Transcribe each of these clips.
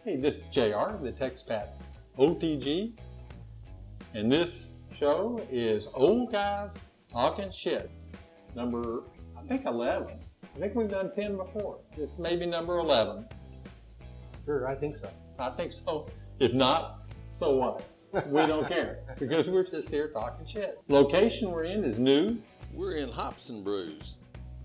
Hey, this is JR, the Expat OTG, and this show is Old Guys Talking Shit, number, I think 11. I think we've done 10 before. This may be number 11. Sure, I think so. I think so. If not, so what? We don't care, because we're just here talking shit. Location we're in is new. We're in Hops and Brews.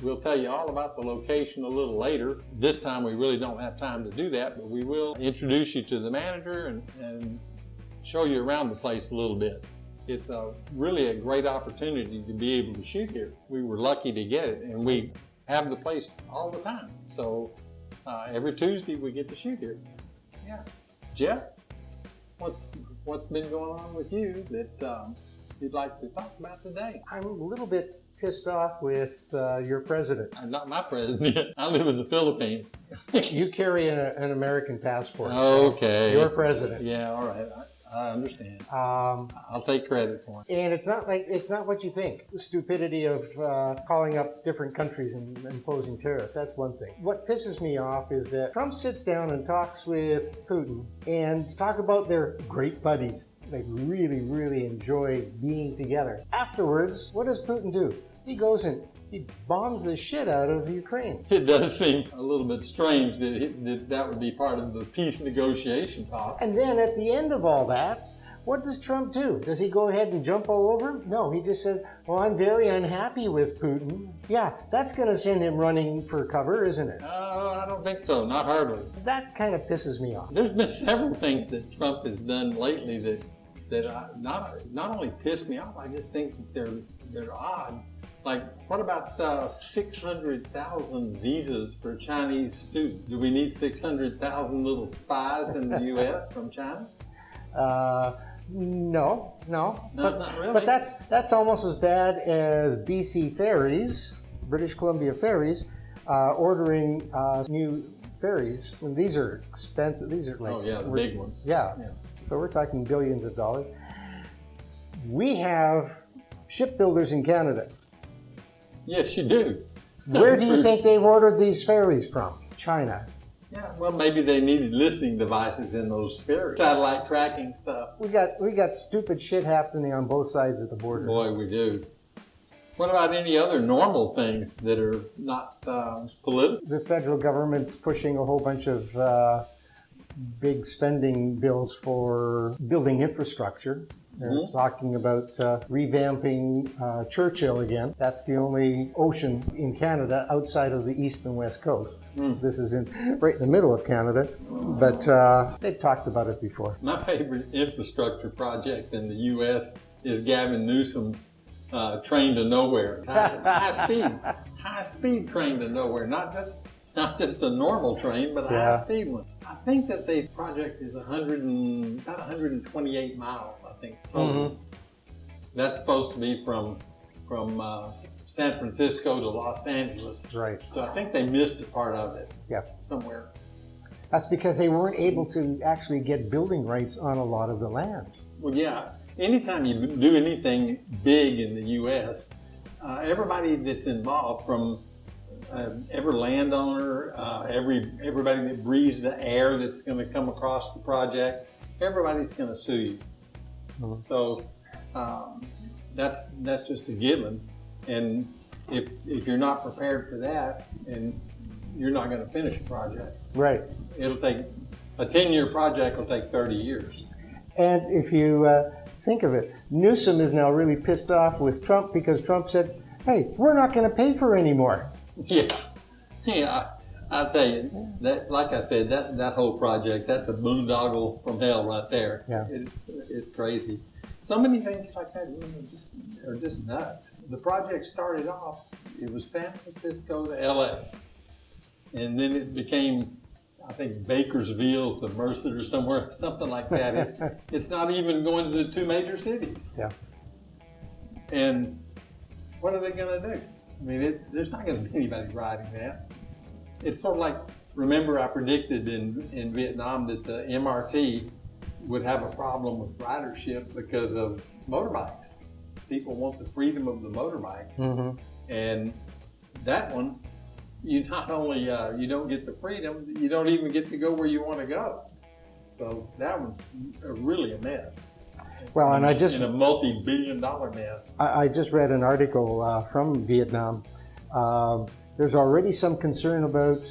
We'll tell you all about the location a little later. This time we really don't have time to do that, but we will introduce you to the manager and show you around the place a little bit. It's really a great opportunity to be able to shoot here. We were lucky to get it, and we have the place all the time. So every Tuesday we get to shoot here. Yeah. Jeff, what's been going on with you that you'd like to talk about today? I'm a little bit pissed off with your president. I'm not my president. I live in the Philippines. You carry an American passport. Okay. So your president. Yeah, all right. I understand. I'll take credit for it. And it's not what you think. The stupidity of calling up different countries and imposing tariffs, that's one thing. What pisses me off is that Trump sits down and talks with Putin and talk about their great buddies. They really, really enjoy being together. Afterwards, what does Putin do? He goes and he bombs the shit out of Ukraine. It does seem a little bit strange that would be part of the peace negotiation talks. And then at the end of all that, what does Trump do? Does he go ahead and jump all over him? No, he just said, well, I'm very unhappy with Putin. Yeah, that's going to send him running for cover, isn't it? I don't think so, not hardly. That kind of pisses me off. There's been several things that Trump has done lately that not only piss me off, I just think that they're odd. Like, what about 600,000 visas for Chinese students? Do we need 600,000 little spies in the U.S. from China? No. Not really. But that's almost as bad as BC Ferries, British Columbia Ferries, ordering new ferries. And these are expensive. These are like the big ones. Yeah. So we're talking billions of dollars. We have shipbuilders in Canada. Yes, you do. Where do you think they've ordered these ferries from? China. Yeah, well, maybe they needed listening devices in those ferries. Satellite tracking stuff. We got stupid shit happening on both sides of the border. Boy, we do. What about any other normal things that are not political? The federal government's pushing a whole bunch of big spending bills for building infrastructure. They're talking about revamping Churchill again. That's the only ocean in Canada outside of the east and west coast. This is right in the middle of Canada, but they've talked about it before. My favorite infrastructure project in the U.S. is Gavin Newsom's Train to Nowhere. High speed train to nowhere, not just a normal train, but a high speed one. I think that the project is about 128 miles, I think. That's supposed to be from San Francisco to Los Angeles. Right. So I think they missed a part of it. Yeah. Somewhere. That's because they weren't able to actually get building rights on a lot of the land. Well, yeah. Anytime you do anything big in the U.S., everybody that's involved, from every landowner, everybody that breathes the air that's going to come across the project, everybody's going to sue you. So that's just a given. And if you're not prepared for that, and you're not going to finish a project. Right. It'll take a 10-year project will take 30 years. And if you think of it, Newsom is now really pissed off with Trump because Trump said, "Hey, we're not going to pay for any more." Yeah. I'll tell you, that, like I said, that whole project, that's a boondoggle from hell right there. Yeah. It's crazy. So many things like that are just nuts. The project started off, it was San Francisco to LA. And then it became, I think, Bakersfield to Merced or somewhere, something like that. It's not even going to the two major cities. Yeah. And what are they going to do? I mean, there's not going to be anybody riding that. It's sort of like, remember I predicted in Vietnam that the MRT would have a problem with ridership because of motorbikes. People want the freedom of the motorbike. And that one, you not only you don't get the freedom, you don't even get to go where you want to go. So that one's really a mess. Well, and in a multi-billion-dollar mess. I just read an article from Vietnam. There's already some concern about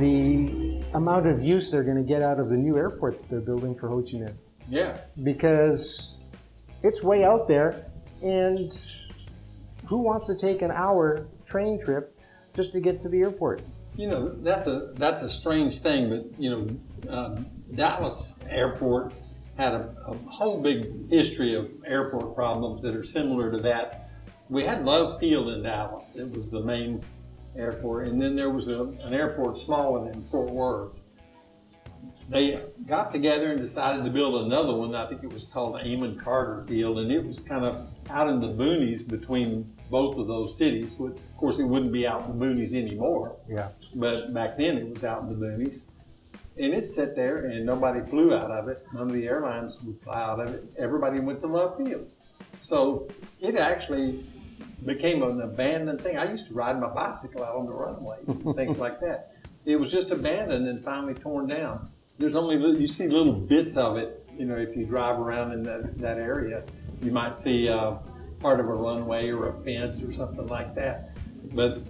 the amount of use they're going to get out of the new airport that they're building for Ho Chi Minh. Yeah. Because it's way out there, and who wants to take an hour train trip just to get to the airport? You know, that's a strange thing, but Dallas Airport had a whole big history of airport problems that are similar to that. We had Love Field in Dallas. It was the main airport, and then there was an airport smaller in Fort Worth. They got together and decided to build another one. I think it was called Amon Carter Field, and it was kind of out in the boonies between both of those cities. Of course, it wouldn't be out in the boonies anymore. Yeah. But back then it was out in the boonies. And it sat there and nobody flew out of it. None of the airlines would fly out of it. Everybody went to Love Field. So it actually became an abandoned thing. I used to ride my bicycle out on the runways and things like that. It was just abandoned and finally torn down. There's only, you see little bits of it, you know, if you drive around in that area. You might see part of a runway or a fence or something like that. But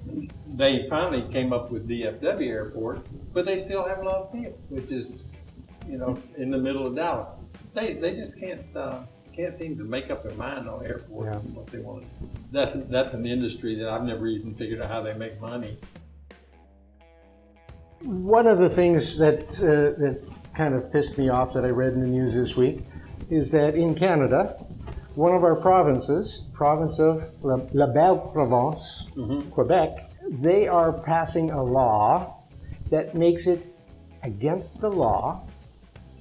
they finally came up with DFW Airport, but they still have Love Field, which is, you know, in the middle of Dallas. They just can't seem to make up their mind on airports and what they want. That's an industry that I've never even figured out how they make money. One of the things that kind of pissed me off that I read in the news this week is that in Canada, one of our provinces, province of La Belle Province, Quebec, they are passing a law that makes it against the law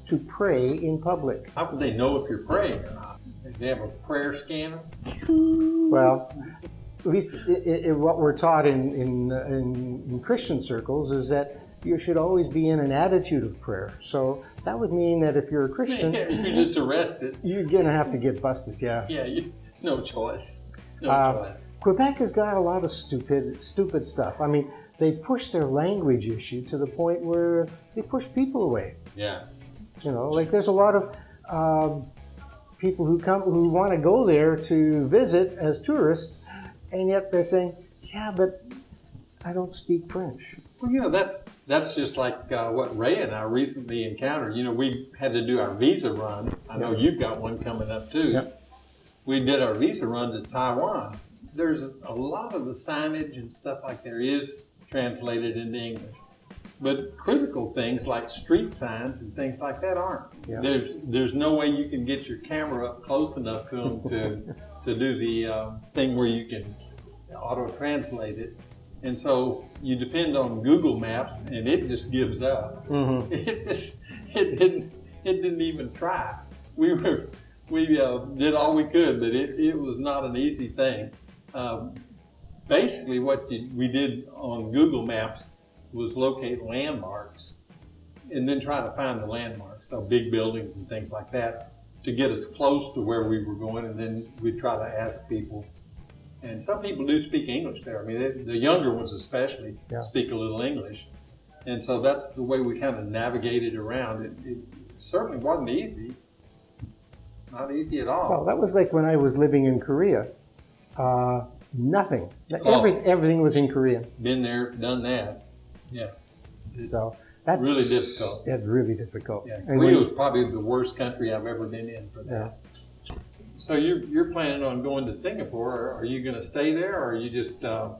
to pray in public. How would they know if you're praying or not? Do they have a prayer scanner? Well, at least what we're taught in Christian circles is that you should always be in an attitude of prayer. So that would mean that if you're a Christian, you're just arrested. You're going to have to get busted, yeah. Yeah, no choice. No choice. Quebec has got a lot of stupid stuff. I mean, they push their language issue to the point where they push people away. Yeah. You know, like there's a lot of people who want to go there to visit as tourists, and yet they're saying, yeah, but I don't speak French. Well, you know, that's just like what Ray and I recently encountered. You know, we had to do our visa run. I know you've got one coming up too. Yep. We did our visa run to Taiwan. There's a lot of the signage and stuff like there is translated into English. But critical things like street signs and things like that aren't. Yeah. There's no way you can get your camera up close enough to them to do the thing where you can auto-translate it. And so you depend on Google Maps, and it just gives up. Mm-hmm. It didn't even try. We did all we could, but it was not an easy thing. Basically, what we did on Google Maps was locate landmarks, and then try to find the landmarks, so big buildings and things like that, to get us close to where we were going, and then we try to ask people. And some people do speak English there. I mean, the younger ones especially speak a little English. And so that's the way we kind of navigated around. It certainly wasn't easy. Not easy at all. Well, that was like when I was living in Korea. Nothing. Everything was in Korean. Been there, done that. Yeah. So that's really difficult. That's really difficult. Yeah, Korea was probably the worst country I've ever been in for that. Yeah. So you're planning on going to Singapore. Are you going to stay there, or are you just a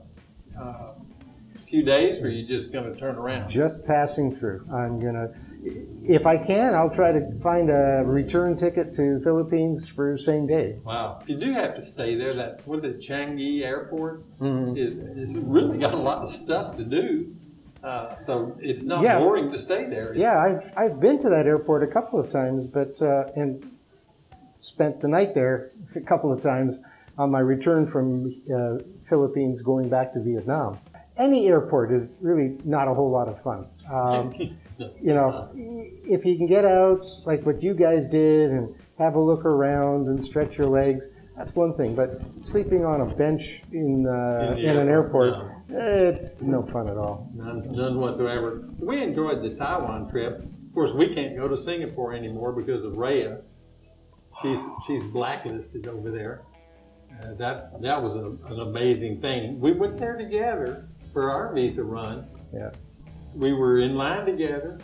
few days, or are you just going to turn around? Just passing through. I'm going to, if I can, I'll try to find a return ticket to Philippines for same day. Wow. You do have to stay there. Changi Airport is really got a lot of stuff to do. So it's not boring to stay there. I've been to that airport a couple of times, but and spent the night there a couple of times on my return from Philippines going back to Vietnam. Any airport is really not a whole lot of fun. You know, if you can get out like what you guys did and have a look around and stretch your legs, that's one thing. But sleeping on a bench in an airport, it's no fun at all. None whatsoever. We enjoyed the Taiwan trip. Of course, we can't go to Singapore anymore because of Rhea. She's blacklisted over there. That was an amazing thing. We went there together for our visa run. Yeah. We were in line together,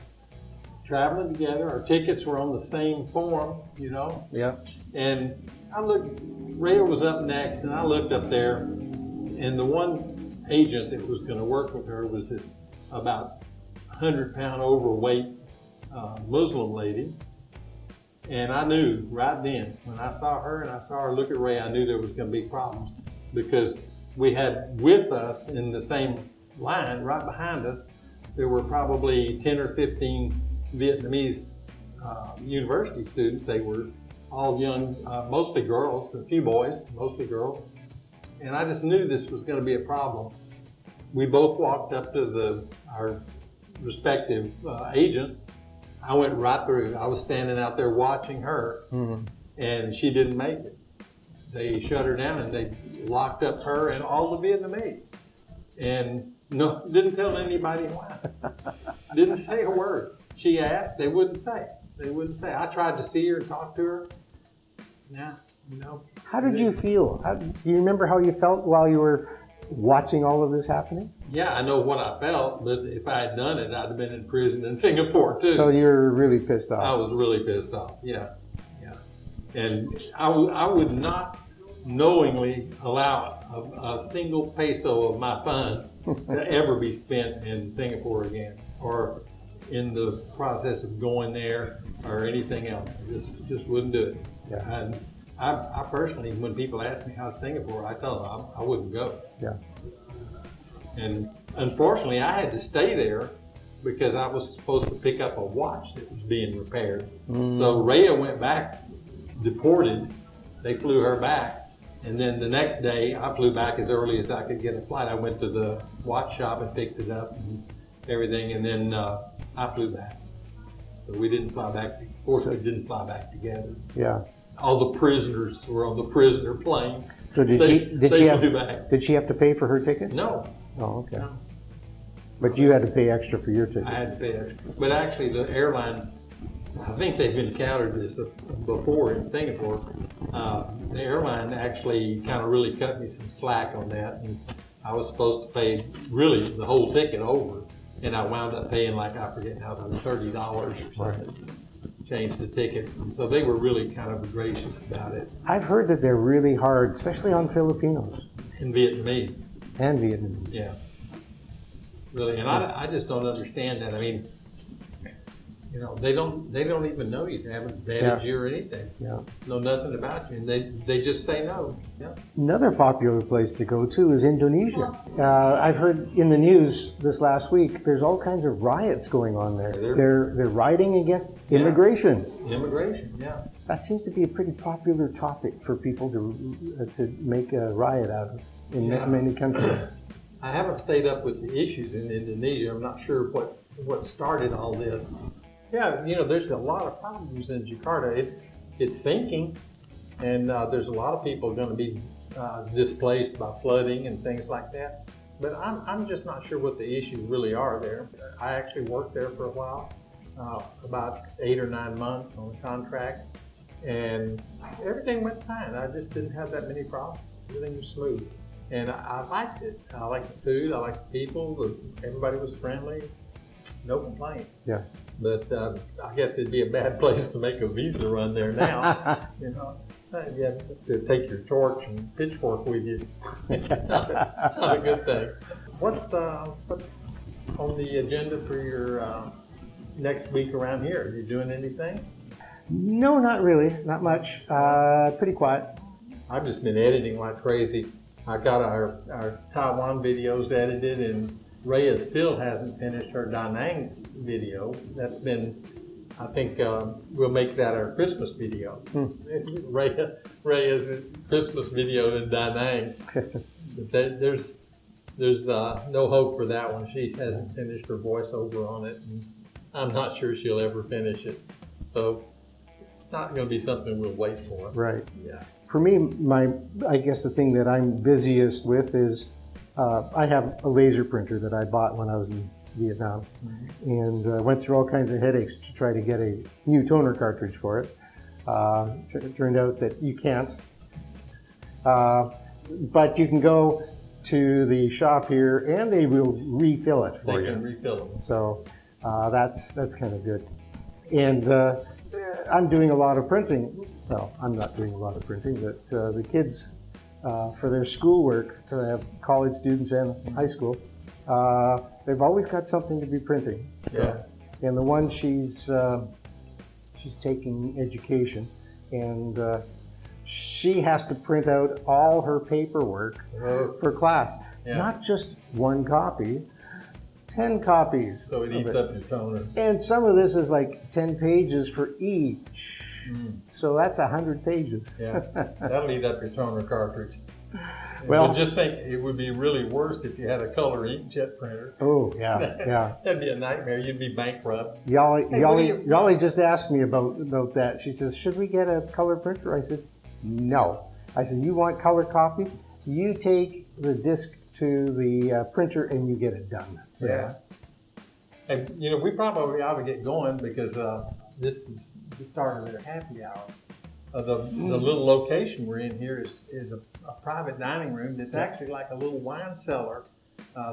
traveling together. Our tickets were on the same form, you know. Yeah. And I looked, Rhea was up next, and I looked up there, and the one agent that was going to work with her was this about 100-pound overweight Muslim lady. And I knew right then, when I saw her and I saw her look at Rhea, I knew there was going to be problems, because we had with us in the same line right behind us, there were probably 10 or 15 Vietnamese university students. They were all young, mostly girls, a few boys, mostly girls. And I just knew this was going to be a problem. We both walked up to our respective agents. I went right through. I was standing out there watching her, and she didn't make it. They shut her down, and they locked up her and all the Vietnamese. And no, didn't tell anybody why. Didn't say a word. She asked, they wouldn't say. They wouldn't say. I tried to see her and talk to her. Nah, you know. How did you feel? Do you remember how you felt while you were watching all of this happening? Yeah, I know what I felt, but if I had done it, I'd have been in prison in Singapore too. So you're really pissed off. I was really pissed off, yeah. And I would not knowingly allow a single peso of my funds to ever be spent in Singapore again, or in the process of going there, or anything else. I just wouldn't do it. Yeah. And I personally, when people ask me how's Singapore, I tell them I wouldn't go. Yeah. And unfortunately, I had to stay there because I was supposed to pick up a watch that was being repaired. So Rhea went back, deported. They flew her back. And then the next day, I flew back as early as I could get a flight. I went to the watch shop and picked it up and everything. And then I flew back. So we didn't fly back. Of course, we didn't fly back together. Yeah. All the prisoners were on the prisoner plane. So did she have to pay for her ticket? No. Oh, okay. No. But you had to pay extra for your ticket. I had to pay extra. But actually, the airline, I think they've encountered this before in Singapore. The airline actually kind of really cut me some slack on that. And I was supposed to pay really the whole ticket over. And I wound up paying, like, I forget how, $30 or something. Right. Changed the ticket. And so they were really kind of gracious about it. I've heard that they're really hard, especially on Filipinos. And Vietnamese. And Vietnamese. Yeah. Really, and I just don't understand that. I mean, you know, they don't even know you. They haven't vetted you or anything. Yeah. Know nothing about you, and they just say no. Yeah. Another popular place to go to is Indonesia. I've heard in the news this last week, there's all kinds of riots going on there. They're rioting against immigration. Immigration, yeah. That seems to be a pretty popular topic for people to make a riot out of in many countries. I haven't stayed up with the issues in Indonesia. I'm not sure what started all this. Yeah, you know, there's a lot of problems in Jakarta. It's sinking, and there's a lot of people going to be displaced by flooding and things like that. But I'm just not sure what the issues really are there. I actually worked there for a while, about 8 or 9 months on a contract, and everything went fine. I just didn't have that many problems. Everything was smooth. And I liked it. I liked the food. I liked the people. Everybody was friendly. No complaints. Yeah. But I guess it'd be a bad place to make a visa run there now. You know, you have to take your torch and pitchfork with you. Not a good thing. What's on the agenda for your next week around here? Are you doing anything? No, not really. Not much. Pretty quiet. I've just been editing like crazy. I got our Taiwan videos edited, and Rhea still hasn't finished her Da Nang video. That's been, I think we'll make that our Christmas video. Rhea's Christmas video in Da Nang. But there's no hope for that one. She hasn't finished her voiceover on it, and I'm not sure she'll ever finish it. So it's not going to be something we'll wait for. Right. Yeah. For me, I guess the thing that I'm busiest with is I have a laser printer that I bought when I was in Vietnam, and went through all kinds of headaches to try to get a new toner cartridge for it. It turned out that you can't, but you can go to the shop here and they will refill it for They you. can refill it. So that's kind of good. And I'm doing a lot of printing. Well, I'm not doing a lot of printing, but the kids, for their schoolwork, I have college students and high school, they've always got something to be printing. Yeah. And the one she's taking education, and she has to print out all her paperwork for class. Yeah. Not just one copy, 10 copies. So it eats up your toner. And some of this is like 10 pages for each. So that's 100 pages. Yeah, that'll eat up your toner cartridge. Well- But just think, it would be really worse if you had a color inkjet printer. Oh, yeah. That'd be a nightmare. You'd be bankrupt. what do Yali just asked me about that. She says, should we get a color printer? I said, no. I said, you want color copies? You take the disc to the printer and you get it done. Yeah. And, we probably ought to get going because this is the start of their happy hour. The little location we're in here is a private dining room that's actually like a little wine cellar.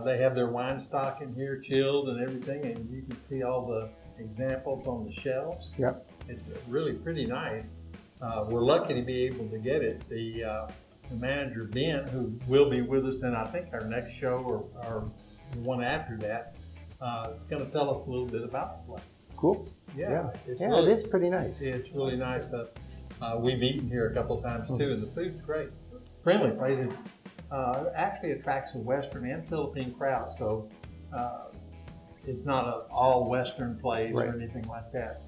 They have their wine stock in here, chilled and everything, and you can see all the examples on the shelves. Yep. It's really pretty nice. We're lucky to be able to get it. The manager, Ben, who will be with us in, I think, our next show or the one after that, is going to tell us a little bit about the place. Cool. Yeah, It is pretty nice. It's really nice. We've eaten here a couple of times too, and the food's great. Friendly place. It actually attracts a Western and Philippine crowd, so it's not an all Western place or anything like that.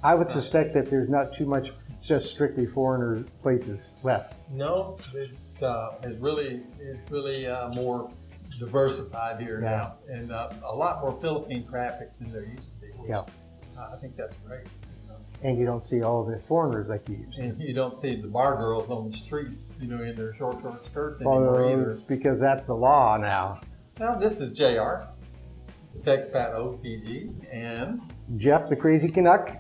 I would suspect that there's not too much just strictly foreigner places left. No, it's really more diversified here now, and a lot more Philippine traffic than there used to be. Yeah. I think that's great. And you don't see all the foreigners like you used to. And you don't see the bar girls on the streets, in their short skirts anymore either. It's because that's the law now. Now, this is JR, the Expat OTG, and Jeff the Crazy Canuck.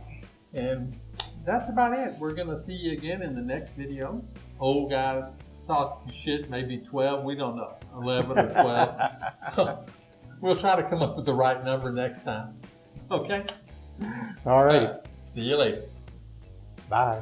that's about it. We're going to see you again in the next video. Old guys talk shit, maybe 12, we don't know, 11 or 12. So we'll try to come up with the right number next time. Okay? All right. See you later. Bye.